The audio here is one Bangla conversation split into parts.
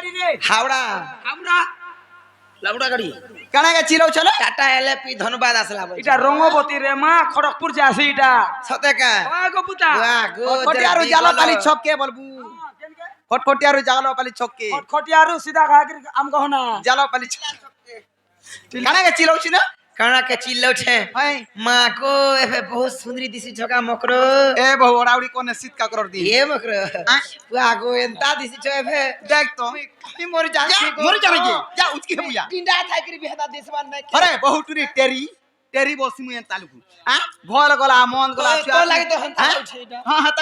গাড়ি রে হাওড়া আমরা লাউড়া গাড়ি কানা গেছিল চলো টাটা এলপি ধনবাদ আসলা এটা রঙ্গবতী রে মা খড়গপুর যে আছে এটা সতে কা ও গো পুতা খটখটিয়ারু জালপালি ছক কে বলবু খটখটিয়ারু জালপালি ছক কে খটিয়ারু সিধা গাগির আম গহনা জালপালি ছক কানা গেছিল ছিল কানা কে চিল্লাউছে হাই মা কো এবে বহুত সুন্দরী দিছি ছকা মকরো এ বহু ওড়াউড়ি কোনে শীত কা করর দি এ মকরো পুয়া গো এন্তা দিছি ছ এবে দেখ তো আমি মরি যাচ্ছি মরে যাবে কি যা উচকি হেমুয়া তিনটা থাইকরি বিহাদা দেশবান নাই আরে বহু টুরি টেরি বসি মুই তালুকু হ্যাঁ ভল গলা মন গলা তো লাগি তো হন্তা হচ্ছে এটা হ্যাঁ হাতা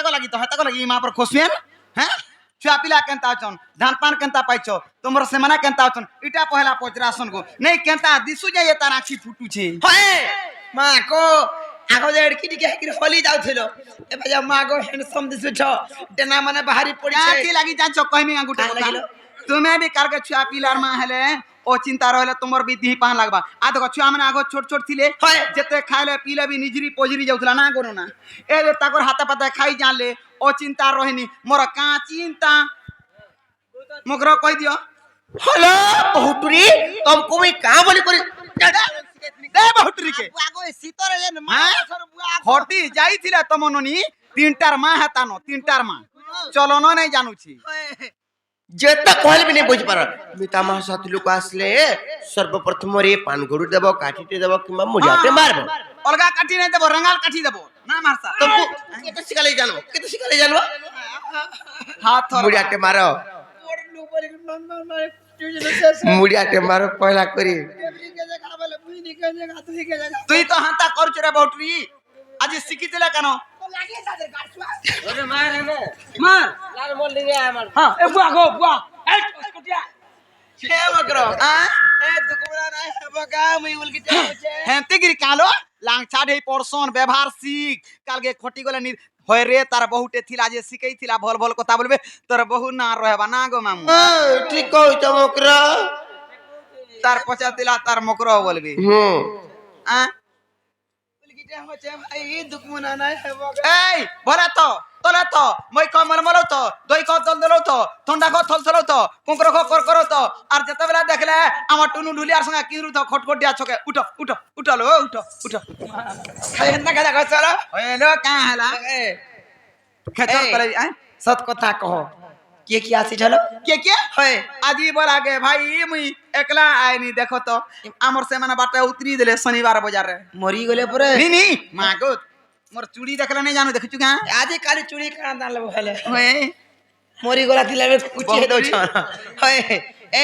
লাগি মা पर खोसुएन हैं छुआ पिला केनता चन धान पान केनता पाइछ तुमर सेमना केनता चन इटा पहला पचरासन को नहीं केनता दिसु जाय तार आखी फुटू छे হয় মা কো আগো যে এড়কি টিকে হাকির হলি যাউছিল এবে যা মা গো হ্যান্ডসাম দিছু ছ টেনা মানে বাহারি পড়িছে की लागी जान कहमी अंगूठा का लागिलो? तुम्हें भी करके छुआ पिलार मां हेले ओ चिंता रहले तुमर भी दी पान लागबा आ देखो छुआ माने आगो छोट छोट थिले হয় जेते खाइले पीले भी निजरी पोजरी जाउतला ना करो ना ए जे ताकर हाथा पाता खाई जानले ओ चिंता रहनी मोर का चिंता मुकरो कह दियो হলো বহুটুরি তুমকো মই কা বলি করি दे बहुटरी के আগো সিতরে যে হ্যাঁ? হটি যাইছিলা তমননি তিনটার মা হাতানো তিনটার মা চলো না নাই জানুছি যেটা কইল বিনে বুঝ পার মিতা মা সাথী লোক আসলে সর্বপ্রথম রে পান গড়ু দেব কাটিতে দেব কিংবা মুড়িয়াতে মারব অলগা কাটি নাই দেব রঙাল কাটি দেব না মারসা তুমকো কেতে শিখালে জানো হাত ধর মুড়িয়াতে মারো মুড়িয়াতে মারো পয়লা করি তুই তো হাতা করছ রে বহুটরি আজ শিখিছিলা কেন মার হ্যাঁ এ বুয়া গো বুয়া এই খটিয়া হে মকরো আ এ দুকুমরা নাই হবকা মুই উলকি যাচ্ছে হেতে গিরি কালো লাং ছাড়ে পরসন ব্যবহার শিখ কালকে খটি গলে হয় রে তার বহুটে থিলা যে শিখাই থিলা ভল ভল কথা বলবে তোর বহু না রহবা না গো মামু ঠিক কইছ মকরো তার পচা দিলা তার মকর বলবি আ এই বলে তো তোলে তো মই ক মলমল তো দই ক দল দল তো ঠান্ডা ক থল থল তো কুঙ্কর ক কর কর তো আর যেতে বেলা দেখলে আমার টুনু ঢুলিয়ার সঙ্গে কিরু তো খটখটিয়া ছকে উঠো উঠো উঠলো উঠো উঠো খালি না গাদা গছরা হইলো কা হলা খেতর করে আ সত কথা কহ কে কি আসি চলো কে হয় আজি বল আগে ভাই মুই একলা আইনি দেখো তো আমার সে মানে বাটা উতরি দিলে শনিবার বাজারে মরি গলে পরে নি মা গো মোর চুড়ি দেখলে নাই জানো দেখছু কা আজি কালি চুরি কানা দাল বলে হয়ে মরি গলা দিলে কুচি দউছ হয়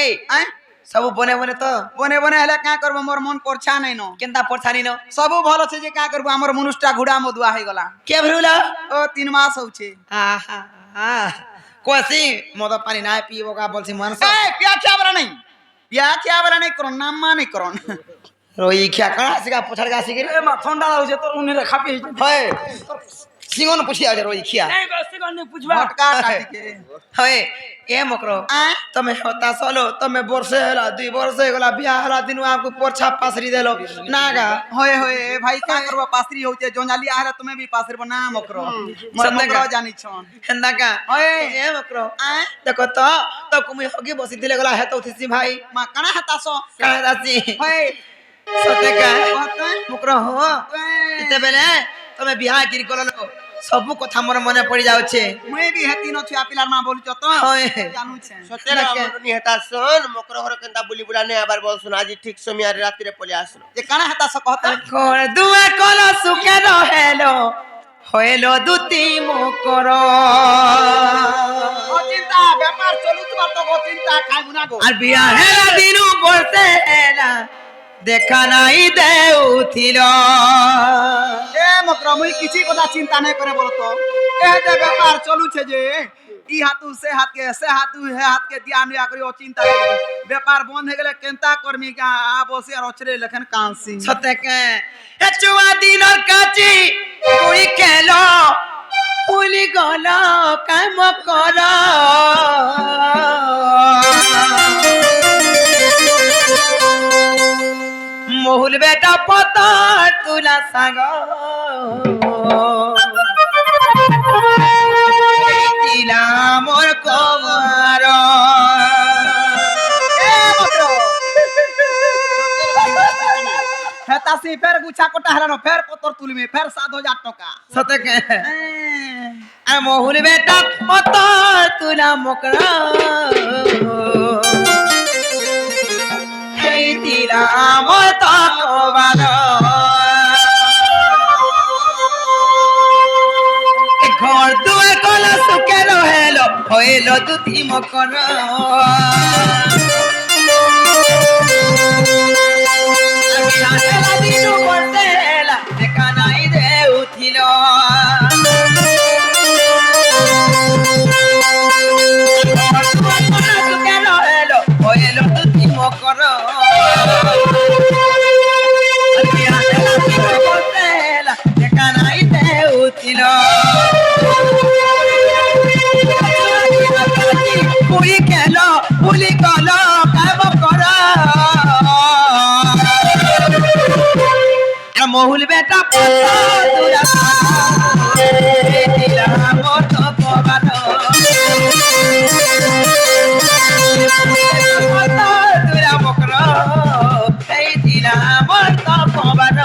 এই আই सब बने बने तो বনে বনে হেলে কা করব মোর মন পরছা নাই ন केनता परछानी न সবু ভালো আছে যে কা করব আমার মনুষ্টা ঘুড়া মদুয়া হই গলা के भरुला ও 3 মাস হউছে आहा कोसी मद पानी ना पीबो का बोलसी मन से এই পিয়া খাবরা নাই করন নাম মা নাই করন रोई खिया कणा सिका पछड़ का सिगिर এ মা ঠান্ডা লাগছে তোর উনি রে খাপি হয় सिंगन पुछिया जे रोई खिया এই গস্তি গনি পুছবা মটকা কাটি के হয় ए मकरो आ तमे होता सोलो तमे वर्षे होला 2 वर्ष गला बियाह होला दिनु आपको पोछा पासरी देलो नागा होए होए भाई का करबो पासरी होते जोंजाली आहला तुम्हें भी पासरबो ना मकरो मोर मकरो जानी छन हेंदा का होए ए मकरो देखो तो कुमी होगी बसी दिले गला हेतो थिसी भाई मा कणा हतासो कणा दासी होए सते का कहता मुकरो हो इते बेले तमे बियाह गिर करलो सब कथा मोर मने पड़ी जाउछे मुई भी हेती न छुआ पिलार मा बोलछ तो होय जानू छे सते ना निहता सोन मकरो हर केंता बुली बुला ने आबार बोल सुन आज ठीक समय राती रे पले आसलो जे कणा हतासो कहता कोन दुआ कोला सुके रहेलो होएलो दुती मकरो ও চিন্তা ব্যাপার চলু তোমার তো ও চিন্তা খাই মুনা গো আর বিয়াহ হেলা দিনু বলতে হেলা দেখা নাই দেউথিল এ মকরা মুই কিছু কথা চিন্তা নাই করে বলো তো এ যে ব্যাপার চলুছে যে ই হাতু সে হাতকে সে হাতু হে হাতকে দিয়া নিয়া করি ও চিন্তা করে ব্যাপার বন্ধ হয়ে গেলে কেনতা করমি কা বসে আর অচরে লেখেন কাঁসি সতে কে এ চুয়া দিনর কাচি কুই কেলো পুলি গল কাম কর মহুল বেটা পতার তুলা সাগ দিলা মোর কবর চাষি ফের গুছা কোটা হারানো ফের পতর তুলবি ফের 7,000 টাকা সতে কে আর মহুল বেটা কত তুলা মকরা এই তিলা মত কবাল ঘর দুয়ার কলা সুখে রহেল হইল দুটি মকর দিনু বর্তেলা দেখা নাই দে উঠিল সুখে রহেল হইল দুটি মকর বর্তেলা দেখা নাই দে উঠিল পুরি খেল পুলি কল কাম কর মহুল বেটা তুরা মত পবান তুরা মকর এই দিলা মত পবান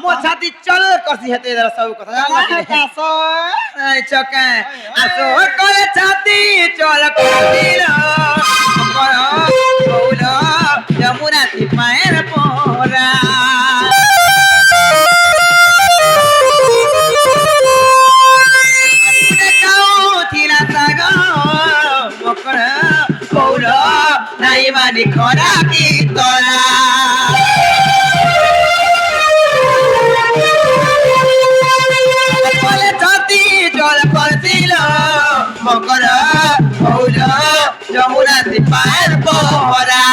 মো ছাতি চল করছি হেতে সব কথা জানা চকে আসো করে ছাতি চল করছিল কর বউল যমুনা তি পায়ের পোরা দেখাও থিলা সাগ মকর বউল নাই মানি খরা কি তোরা মকর বউল যমুনা তি পায়ের পোরা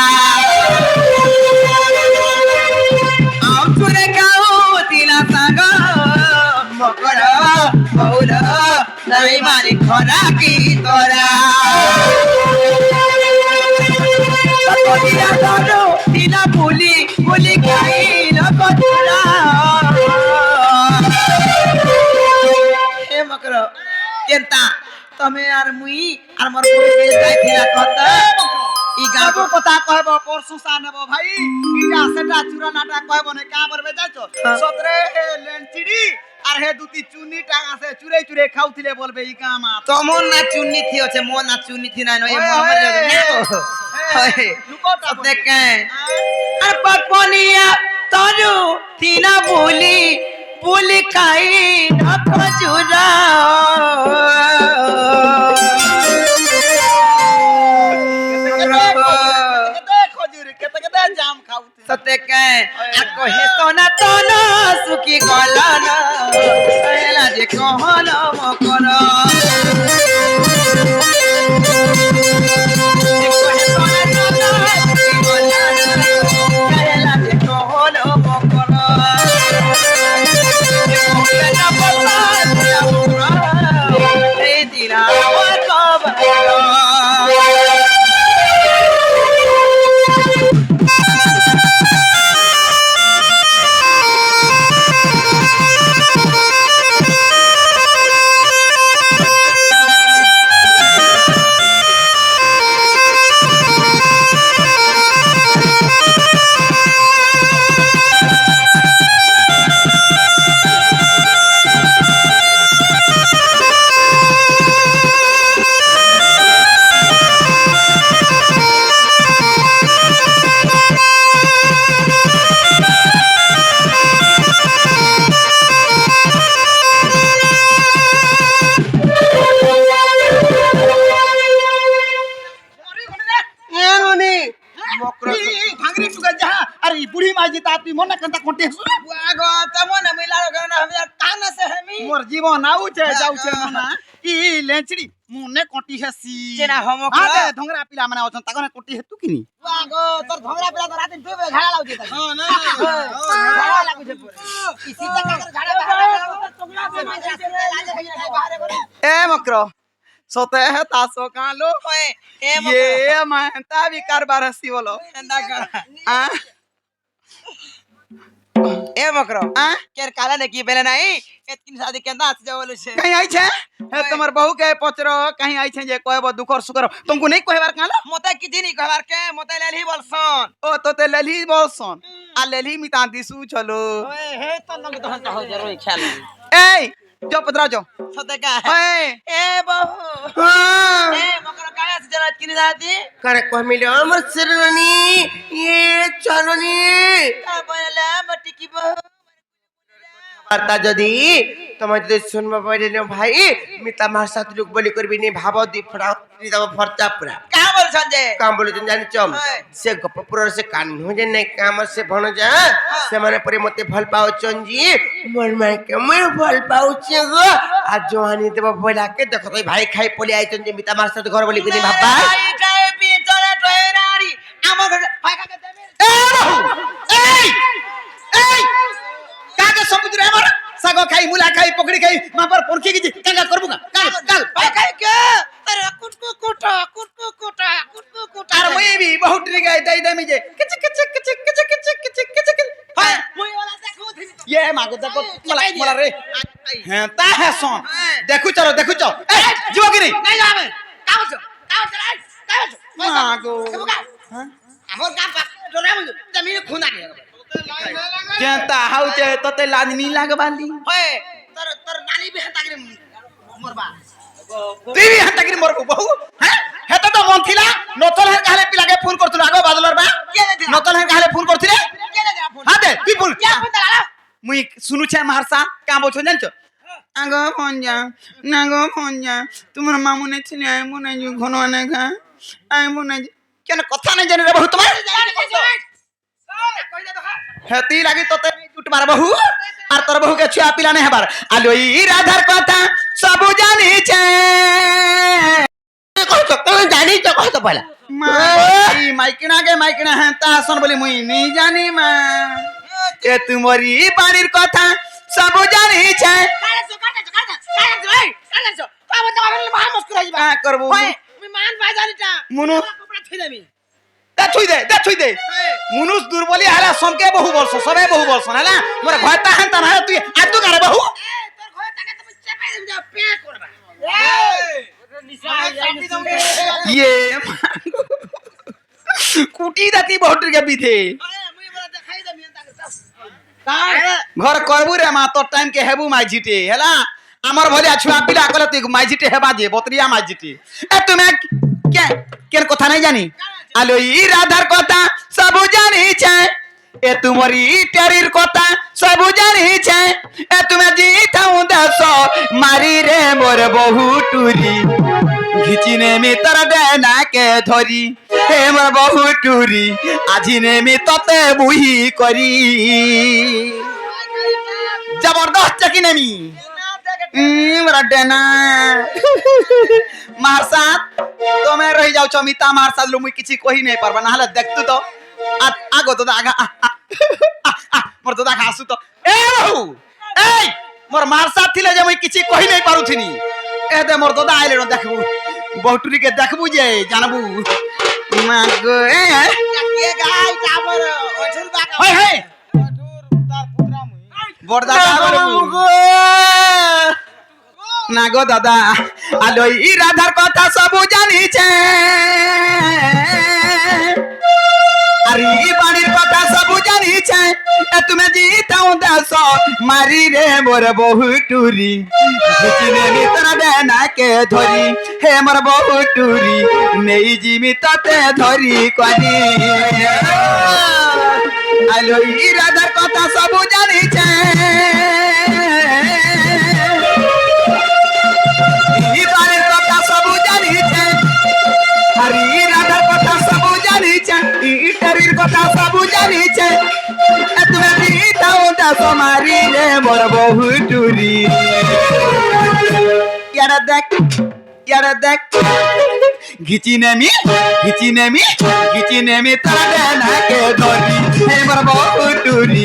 আমচুরে গাও তিলা সাগ মকর বউল নাই মারি খরা কি তোরা কদিয়া ধরো তিলা পুলি পুলি খাইল কতরা হে মকর কেনতা তুমি আর মুই আর মোর পুরি যাইছিলা কত ই গাবো কথা কহব পরশু সা নেব ভাই ইটা সেটা চুরা নাটা কহব নে কা বলবে যাইছো সতরে লেনচিড়ি আর হে দুটি চুনি টাং আছে চুরে চুরে খাউতিলে বলবে ই কা মা তোমন না চুন্নি থি আছে মো না চুন্নি থি না নয় মোহাম্মদ হয় লুকোটা দেখে আর পপনিয়া তরু তিনা বুলি বুলি খাই না খজুরা सत्य के आको हे सोना तोना सुखी गलाना कहला जे कहला मकर कहला जे कहला मकर জিতা তুই মনে কেনতা কোটি হেসু বুয়াগো তমন মিলার গনা আমি কান আছে হেমি মোর জীবন আউছে যাউছে না ই লেঞ্চড়ি মনে কোটি হেসি চেনা হমক আদে ধংরা পিলা মানে অছন তাগনে কোটি হেতু কিনি বুয়াগো তোর ধংরা পিলা তো রাতে দুই ঝাড়া লাগুছে তাই হ্যাঁ না ঝাড়া লাগুছে পুরো কিসি জায়গা ঝাড়া তোমরা লালে খাই বাহারে করে এ মক্র সোতে হে তাসো কালো ওয়ে এ ये महंता भी कारबार हसी बोलो এন্দা কর आ এ মকরো आ কের কালা নাকি বেলে নাই এতকিন শাদি কেন্দা আছে যে বলছে कहीं आई छे हे तुम्हार बहू के पचरो कहीं आई छे जे कहबो दुखर सुकर तुमको नहीं कहबार कालो মতে কি দিনি কবার কে মতে লেলি বলছন ओ तो ते लेली बोलसन आ लेली मिता दिसु चलो ওয়ে হে তো নঙ্গ তো হন্তা হই রই খেয়াল ए जो पदरा जो সতে কা ए এ বহু हां এ মকরো কায়া আছে জরা কিনি দাদি কারে কমিলে আমার শরণী এ চলনি তা বলে মটি কি বহু বার্তা যদি তোমার যদি শুনবা পাইলে না ভাই মিতা মার সাথে লোক বলি করবি নি ভাব দি ফড়াও দি দাও ফরচা পুরা কা বলছন যে কাম বলি তুমি জানিছম হ্যাঁ। সে গপপুর সে কান্নু যে নাই কাম সে ভণজা সে মানে পরে মতে ভাল পাউছন জি মোর মাই কে মই ভাল পাউছি গো আর জোহানি দেব বলাকে দেখো তাই ভাই খাই পলি আইছন যে মিতা মার সাথে ঘর বলি করি ভাবা এই খাই পি চলে টয়রারি আমার ঘরে ভাই কাকে দেবে ए रहू ए काके समुद्र हमर सागो खाई मुला खाई पकड़ी खाई मां पर पोरखी की काका करबुगा काल ভাই খাই কে अरे कुटकु कुटा আর মই भी बहुत री गई दई दमी जे किच किच किच किच किच किच किच हां মুই ওলা দেখো দিনি ये मागो देखो मला रे हां ता है सोन देखु चलो ए जीव की नहीं নাই যাবে কাউছো मागो আমার কাম পা ডরে বুঝু জমিন খুনা কে केता हाउचे तते लाजनी लागबाली ওয়ে তোর তোর নানি বি হাতা করে মরবা তুই भी हटा की मरबो बहु हैं हेता तो मन थिला नतल हर काले पिला के फोन करतु आगो बादलर बा কে দে দিলা नतल हर काले फोन करथिले কে দে দিলা ফোন हां दे तू फोन কে ফোন দিলা मुई सुनु छे मारसा का बोलछो जानछो आगो फोन जा नागो फोन जा तुमर मामू ने छले आइ मुने जो घनवाने का आइ मुने केन कथा नै जानि रे बहु तुम्हार हेती लागी तते जुट मार बहु आर तोर बहु के छुआ पिला नै हेबार आलो ई राधार कथा सब जानि छे কই তো তুমি জানি তো কই তো পয়লা माई माइकिना है तासन बोली मुई नहीं जानी मां ए तुमरी बाड़ीर कथा सब जानि छे का करबो मुनु दा छुई दे मुनुस दुर्बली हला समके बहु वर्ष सबे बहु वर्ष हला मोर घरता हन तना तू आतु करे बहु ये कुटी दाती बहुत के बीथे घर करबू रे मा तो टाइम के हेबू माई झिटे हला আমার ভলিয়া ছুয়া পিলা কলে তুই মাইজিটে হেবা যে বতরিয়া মাইজিটে এ তুমি কে কেন কথা নাই জানি আলো ই রাধার কথা সব জানিছে এ তোমারি টেরির কথা সব জানিছে এ তুমি জিতাও দেশ মারি রে মোর বহু টুরি ঘিচিনে মি তোর দেনা কে ধরি হে মোর বহু টুরি আজিনে মি ততে বুহি করি জবরদস্ত কি নেমি मेरा डेना मार साथ तो मैं रही जाऊ चमिता मार साथ लो मुई किछि कोही नहीं परबा ना हला देखतु तो आगो तो आगा मोर तो आगा आसु तो ए रहू ए मोर मार साथ थिले जे मुई किछि कोही नहीं पारुथिनी ए दे मोर दादा आइले न देखबू बहुटुरी के देखबू जे जानबू मागो ए होय होय बड़दा बाबू ना गो दादा आलो ई राधार कथा सब जानी छे अरे ई बाणीर कथा सब जानी छे ए तुमे जीताऊ देश मारी रे मोर बहु टूरी जिने मित्र देना के धरी हे मोर बहु टूरी नेई जिमी तते धरी कनी आलो ई राधार कथा सब जानी छे हरी राधार कथा सब जानी छे ई टरीर কথা সবু জানিছে এ তুমি দিতা ওটা সমারি রে মোর বহু টুরি ইয়ারা দেখ ঘিচি নেমি তারে নাকে ধরি হে মোর বহু টুরি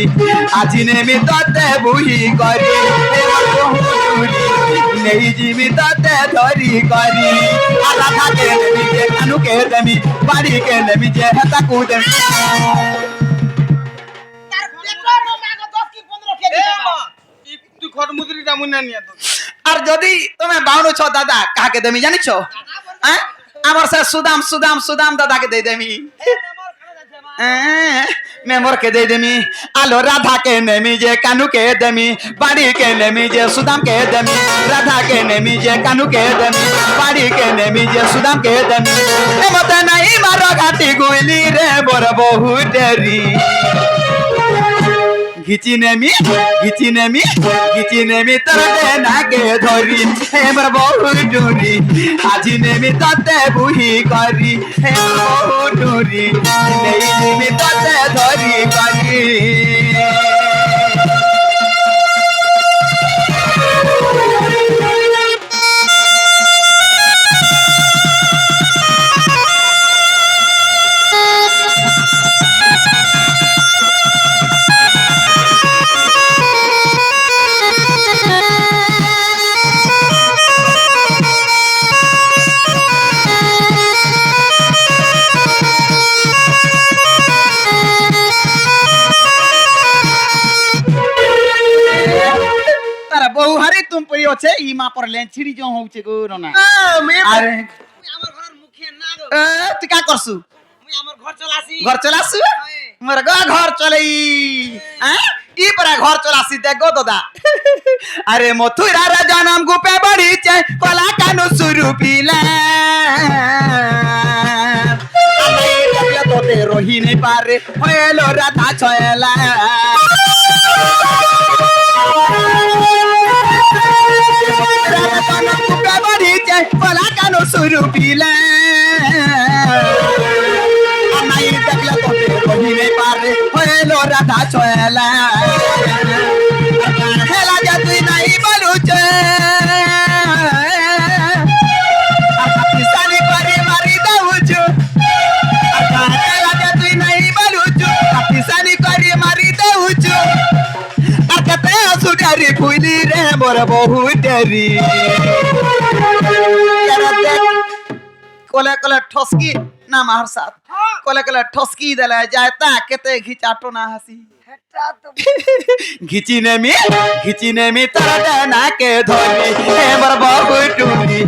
আজি নেমি ততে বুহি করি হে মোর বহু টুরি নেই জিমি ততে ধরি করি আলা থাকে নেমি যে কানুকে দেমি বাড়িকে নেমি যে হেতাকু দেমি তার পেট্রোল মাগো 10 কি 15 কেজি খাবা তুই খড়মুদরিটা মুন্না নিয়ে তো আর যদি তুমি বাউনো ছ দাদা কাকে দেমি জানিছ হ্যাঁ আমার সে সুদাম দাদাকে দে দেমি মেমর के दे देमी आलो राधा के नेमी जे कानू के देमी बाड़ी के नेमी जे सुदाम के देमी राधा के नेमी जे कानू के देमी बाड़ी के नेमी जे सुदाम के देमी ए मते नहीं मारो घाटी गोइली रे बोर बहु डेरी घिची नेमी तरते नागे धरी हे मोर बहु डोरी আজি নেমি ততে বুহি করি হে বহু ডোরি নেই নেমি ততে ধরি করি তারা বহু হারি তুম পরি আছে ই মা পর লেঞ্ছিড়ি জ হউছে গো না আরে মুই আমার ঘরের মুখে না গো তুই কা করছু মুই আমার ঘর চলাছি ঘর চলাসু মোর ঘর চলাই হ্যাঁ ই পরা ঘর চলাসি দেখ গো দাদা আরে মথুরার জনম গুপে বড়িছে কলা কানু সুরু পিলা আমি দেখলে তোতে রহি নাই পারে হইলো রাধা ছয়লা জনম গুপে বড়িছে কলা কানু সুরু পিলা নাই দেখলে তোতে রহি নাই পারে হইলো রাধা ছয়লা হেলা যে তুই নাই বলুছে পিসানি করে মারি দউছু হেলা যে তুই নাই বলুছু পিসানি করে মারি দউছু আর কতে সুডারি ফুলি রে মোর বহু ডেরি कोले ठोसकी ना मार साथ कोले ठोसकी देला जाता केते घिचाटो ना हसी হেটা তো घिची नेमी तरते ना के धरी हे मोर बहु टूरी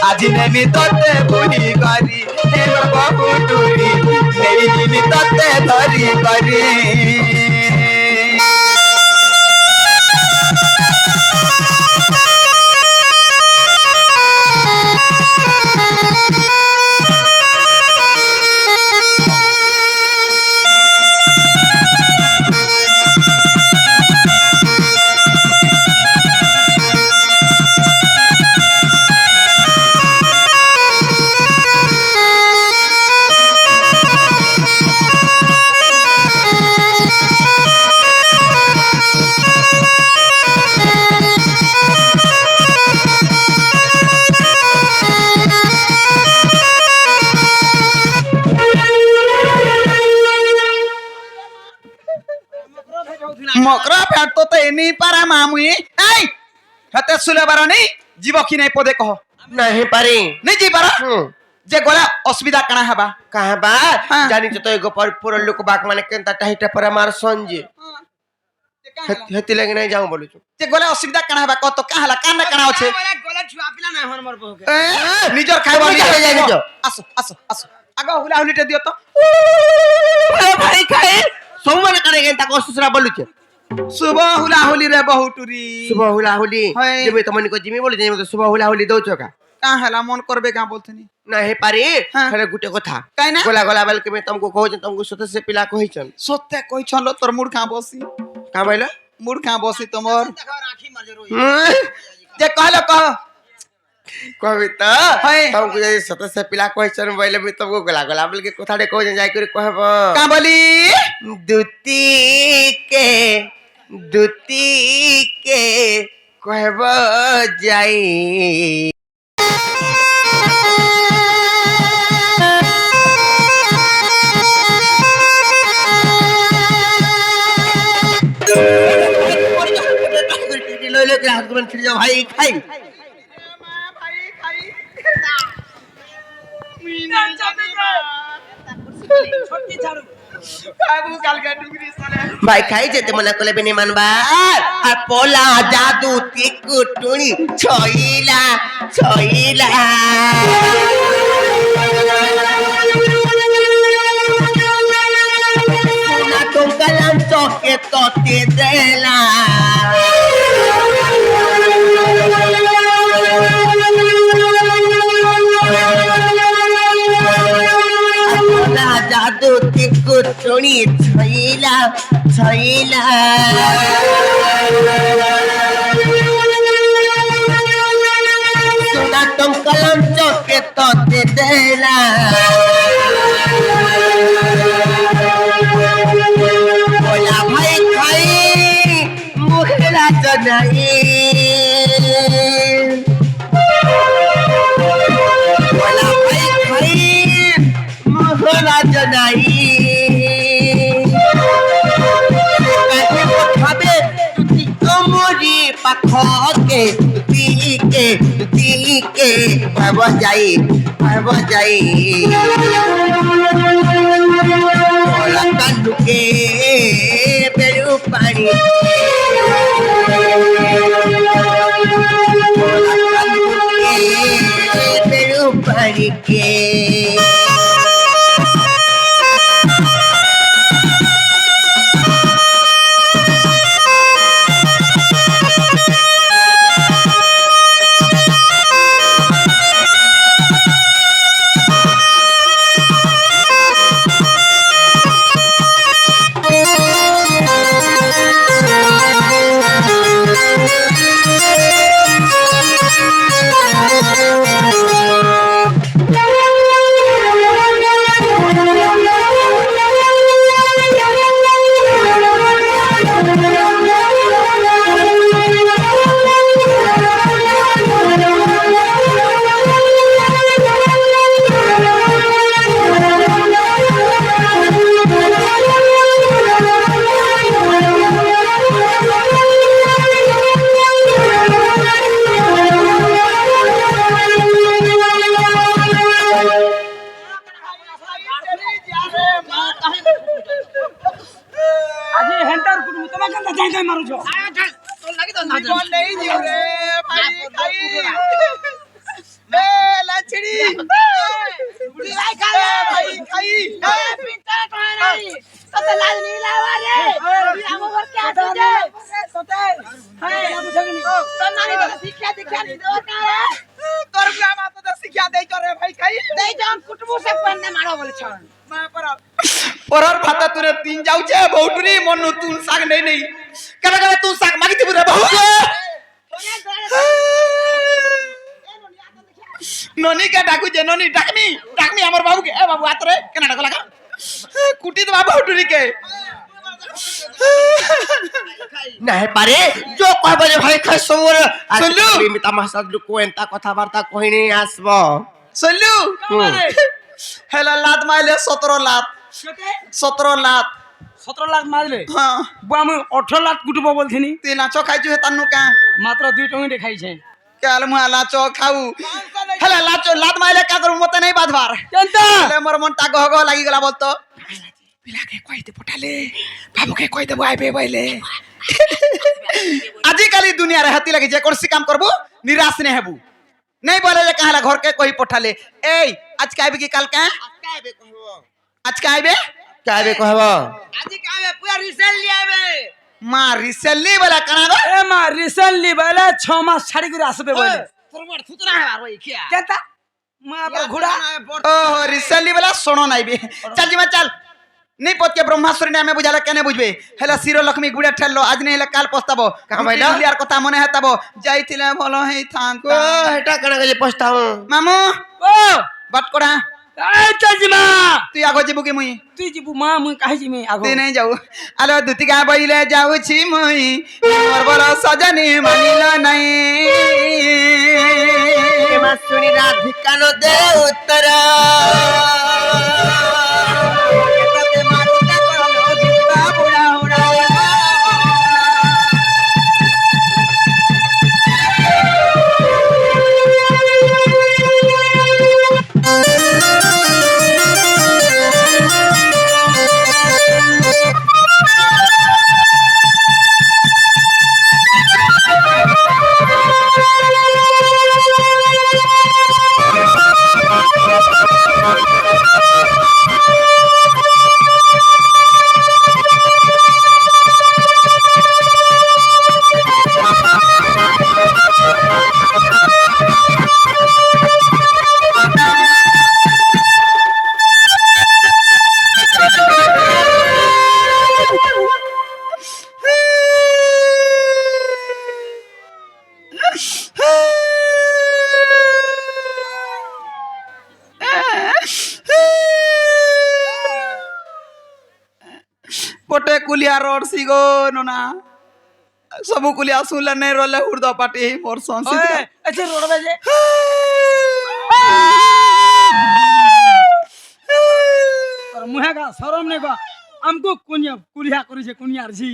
আজি नेमी तते बुनी करी हे मोर बहु टूरी नेई जिनी तते धरी करी মকরা ফেট তো এনি পারা মামুই এই হাতে সুলে বারনি জীব কি নাই পদে কহ नहीं पारी নাই জি পারা যে গলা অসুবিধা কানা হবা कहाँ बा हाँ। जानी तो एगो पर पूरा लोक बाक माने केनता टाइटा पर मार संजे हेती लगे नहीं जाऊं बोलू छु যে গলা অসুবিধা কানা হবা কত কাহালা কানা কানা আছে বলে গলা ছুয়া পিলা নাই হন মোর বহুকে নিজর খাইবা তুমি যাই যাই যাও। আসো আগ হুলা হুলিটা দিও তো भाई खाए सब माने करे केनता को ससुरा बोलू छु শুভ হুলা হুলি রে বহুটুরি सुबह हुला हुली हाय। जेबे तमनी को जिमी बोली जेबे तो सुबह हुला हुली दो छका কাহালা মন করবে গা বলতনি नहीं पारी हाँ। खाली गुटे कथा काई ना गोला गोला बेल के मैं तुमको कहू तुमको सते से पिला कहि छन সত্যি কইছল তোর মুড খা বসি का बोलो মুড খা বসি তোমার দেখো রাখি মাঝে রই যে কহলো কহ কবিতা হয়। तुमको যদি সত সে পিলা কোশ্চেন বইলে আমি তোমাকে গলা গলা বলে কি কথাটা কই যাই করে কহব কা বলি দুতি কে কহব যাই লই লই হাত গুলো ছিড়ে যাও ভাই খাই সত্যি ছাড়ু বাবু কালকে ডুগরি চলে ভাই খাই যেতে মনে করলে বিনি মানবা আর পোলা জাদু টিকুটুনি ছইলা ছইলা সোনা টঙ্কালাম চকে ততে দেলা পোলা জাদু টিকুটুনি ছইলা ছইলা সোনা টঙ্কালাম চকে ততে দেলা बोला भाई खाई मुखला जनाई बोला भाई खाई मुखला जनाई काहे खाबे तुती अमरी पाखके तुती के भाव जाई बोला कानू के बेलू पानी बोला कानू के बेलू पानी के আজি হেন্টার কুটু তোমাকে কেন যাই যাই মারুছ তোর লাগি তো না বল নেই দিও রে ভাই খাই এ লাছড়ি বুড়ি ভাই খালে ভাই খাই এ পিন্টা কই নাই ততে লাজ নি লাওয়া রে আমো ঘর কে আছে যে ততে হ্যাঁ বুঝগনি তো নানি তো শিক্ষা দীক্ষা নি দেও না রে তোর গ্রামা তো শিক্ষা দেই করে ভাই খাই দেই জন কুটুবু সে পন্নে মারো বলছন মা পরার ভাতা তুরে তিন যাউছে বহুটুনি মন নতুন শাক নেই নেই কেন কেন তুই শাক মাগিতি রে বহু ননি কে ডাকু যে ননি ডাকমি আমার বাবু কে এ বাবু আতরে কেন ডাক লাগা কুটি তো বাবু বহুটুনি কে नहीं पारे जो कहबे रे भाई खाई समोर सुनलु? मी तमाशा को एंता कथा वार्ता कहि नहीं आसबो সল্লু হেলা লাত মাইলে 17 লাত 17 লাত 17 লাখ মারলে হ্যাঁ বু আমি 18 লাখ কুটুব বলছিনি তুই নাচ খাইছু হে তান্নু কা মাত্র 2 টঙ্গি খাইছে কাল মু লাচ খাউ হেলা লাচ লাত মাইলে কা করু মতে নাই বাঁধবার কেনতা হেলে মোর মনটা গহ গহ লাগি গলা বলতো পিলাকে কইতে পঠালে বাবুকে কই দেব আইবে বইলে আজিকালি দুনিয়ারে হাতি লাগি যে কোনসি কাম করবো নিরাশ নে হেবু नहीं बोले जे कहला घर के कोई पठाले ए आज के आबे की काल का आज के आबे कहबे कहबो আজি কাবে পুরা রিসেন্টলি আবে मा रिसेंटली बोला कना गो এ মা রিসেন্টলি বলে 6 মাস ছাড়ি করে আসবে বলে फॉरवर्ड सुतना है और क्या কেনতা মা আবার ঘোড়া ओ रिसेंटली बोला सुनो नहीं बे चल जी मैं चल नहीं पद के ब्रह्मास्त्र ने हमें बुझाले केने बुझबे हेला सिरो लक्ष्मी गुड़े ठेललो आज नहीं हेला काल पस्ताबो कामाइला? यार कथा मने हेताबो जाइथिले भलो हेई थान को हेटा कणा के पछताऊ मामू ओ बटकोड़ा ए चलजिमा तू आगो जिबु के मुई তুই যিবু মা মুই কাহি যিমি আগো तू नहीं जाऊ आलो दुतिका बइले जाऊ छी मुई मोर बलो सजनी मानिलो नहीं ए मासुनी राधिका नो दे उत्तर ते मारुता करलो गिवा बुड़ा उड़ा पोटे कुलिया रोड सिगो नोना सबु कुलिया सुले नहीं रोले हुर्दो पाटी मोर संसित ওই আচ্ছা রোডবে যে তোর মুহে গা শরম নেই গো আমকো কুলিয়া করিছে কুনিয়ার জি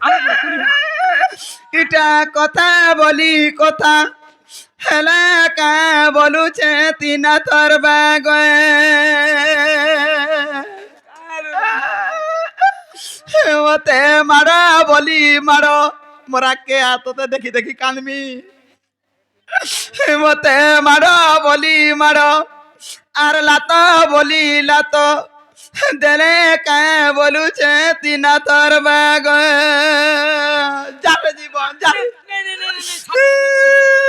আমি কুলিয়া इटा कथा बोली कथा हेला का बोलू छे तीना थर बागो मते मारो बोली मारो मोरा के हाथों देखी देखी कानमी मते मारो बोली मारो आर लातो बोली लातो देले का बोलू छे तीना थर बागो जारे जीवन जारे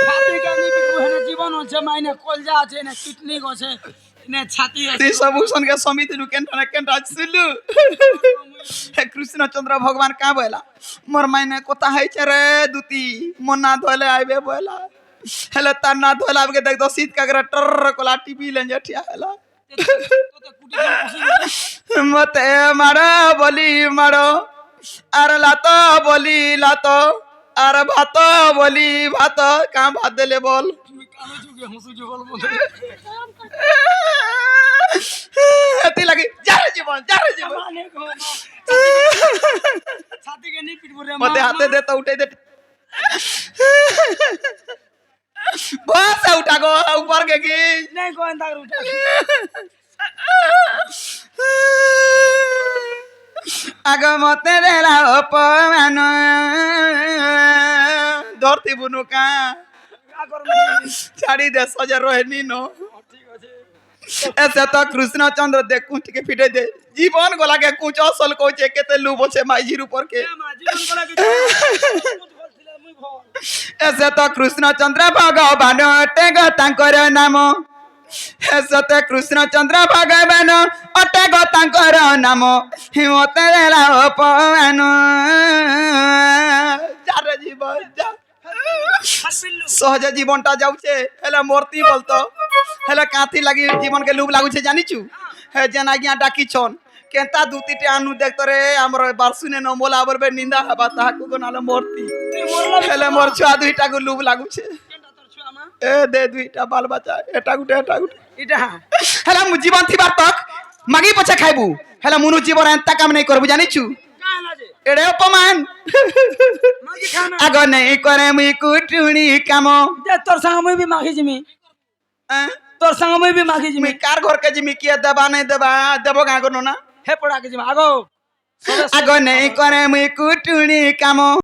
ছাতি কানি বিকু হেনে জীবন আছে মাইনে কলজা আছে না কিডনি আছে নে ছাতি আছে ती सब सुन के समिति नु केंटा केंटा सुलु हे कृष्ण चंद्र भगवान का बोला मोर मायने कोता है रे दुती मना धोले आइबे बोला हेले ता ना धोला के देख दो सीत का गर टर कोला टीपी ले जठिया हेला তোতে কুটি দিন পসি मते मारो बोली मारो आर लातो बोली लातो आर भात बोली भात का भात देले बोल তুমি কানে যুগে হসু যুগল মধ্যে এতি লাগি যারে জীবন মানে গো ছাতি কানি পিটবো রে मते हाथे दे तो उठे दे बस उठा गो ऊपर के की নাই গো এন্তা উঠা आग मते देला अपमान धरती बुनु का আগর छाड़ी दे सजे रोहिणी नो ঠিক আছে ऐसे तो कृष्ण चंद्र देख कुछ के फिटे दे जीवन गोला के कुछ असल कोचे केते लुबो छे माइजीर ऊपर के মা জীবন গলা কি মুত বলছিলা মুই ভল ऐसे तो कृष्ण चंद्र भगवान टेग तांकर नाम ऐसे तो कृष्ण चंद्र भगवान अटेग तांकर नाम हिमते देला अपमान जारे जीवन जा হাসবিল্লু सहज जीवनटा जाउछे हेला मूर्ति बोलतो हेला काथी लगी जीवन के लूब लागुछे जानिचु हे जेना आज्ञा डाकी छन केंता दूतीटे आनु देखतो रे हमर बारसुने न मोला बरबे निंदा हबा ताहाकु गनाले मूर्ति हेले मोर छुआ दुईटा को लूब लागुछे কেনটা তোর ছুয়া মা ए दे दुईटा बाल बच्चा एटा गुटे এটা हेला मु जीवन थिबार तक मागी पछे खाइबु हेला मुनु जीवन एंता काम नहीं करबु जानिचु কানা যে एड़े अपमान মাগি খানা आग नहीं करे मुई कुटुणी काम যে তোর সঙ্গ মুই বি মাগি জিমি তোর সঙ্গ মুই বি মাগি জিমি मी कार घर के जिमी किया दबा नहीं दबा देबो गागो ना হে পড়া কে জিমি আগো आग नहीं करे मुई कुटुणी काम